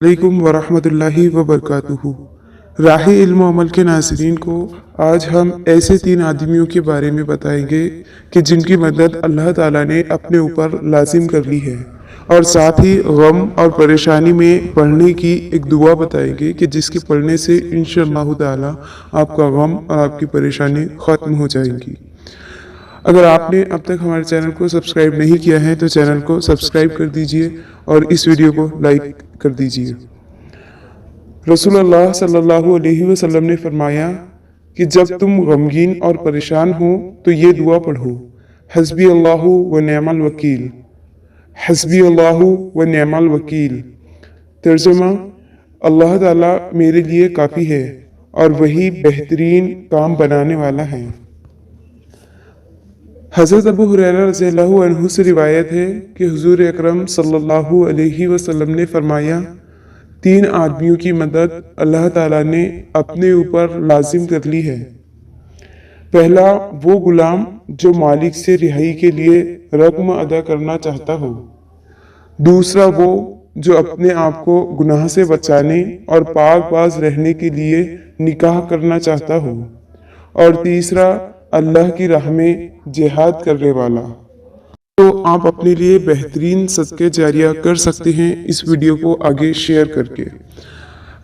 अलैकुम वरहमतुल्लाहि वबरकातुहू। राह इल्म व अमल के नाज़रीन को आज हम ऐसे 3 आदमियों के बारे में बताएंगे कि जिनकी मदद अल्लाह ताला ने अपने ऊपर लाजिम कर ली है, और साथ ही गम और परेशानी में पढ़ने की एक दुआ बताएंगे कि जिसके पढ़ने से इंशाअल्लाह ताला आपका गम और आपकी परेशानी ख़त्म हो जाएंगी। अगर आपने अब तक हमारे चैनल को सब्सक्राइब नहीं किया है तो चैनल को सब्सक्राइब कर दीजिए और इस वीडियो को लाइक कर दीजिए। रसूलुल्लाह सल्लल्लाहु अलैहि वसल्लम ने फरमाया कि जब तुम गमगीन और परेशान हो तो ये दुआ पढ़ो, हस्बी अल्लाहु व निअमल वकील, हस्बी अल्लाहु व निअमल वकील। तर्जुमा, अल्लाह ताला मेरे लिए काफ़ी है और वही बेहतरीन काम बनाने वाला है। हज़रत अबू हुरैरा रज़ियल्लाहु अन्हु से रिवायत है कि हुज़ूर अकरम सल्लल्लाहु अलैहि वसल्लम ने फरमाया, 3 आदमियों की मदद अल्लाह ताला ने अपने ऊपर लाजिम कर ली है। पहला, वो गुलाम जो मालिक से रिहाई के लिए रकम अदा करना चाहता हो। दूसरा, वो जो अपने आप को गुनाह से बचाने और पाक बाज रहने के लिए निकाह करना चाहता हो। और तीसरा, अल्लाह की राह में जिहाद करने वाला। तो आप अपने लिए बेहतरीन सदक़े जारिया कर सकते हैं इस वीडियो को आगे शेयर करके।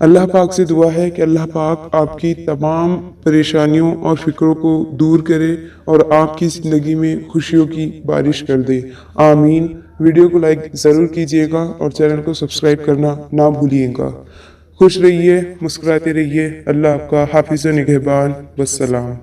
अल्लाह पाक से दुआ है कि अल्लाह पाक आपकी तमाम परेशानियों और फिक्रों को दूर करे और आपकी ज़िंदगी में खुशियों की बारिश कर दे। आमीन। वीडियो को लाइक ज़रूर कीजिएगा और चैनल को सब्सक्राइब करना ना भूलिएगा। खुश रहिए, मुस्कुराते रहिए। अल्लाह आपका हाफिज़ व निगहबान। वस्सलाम।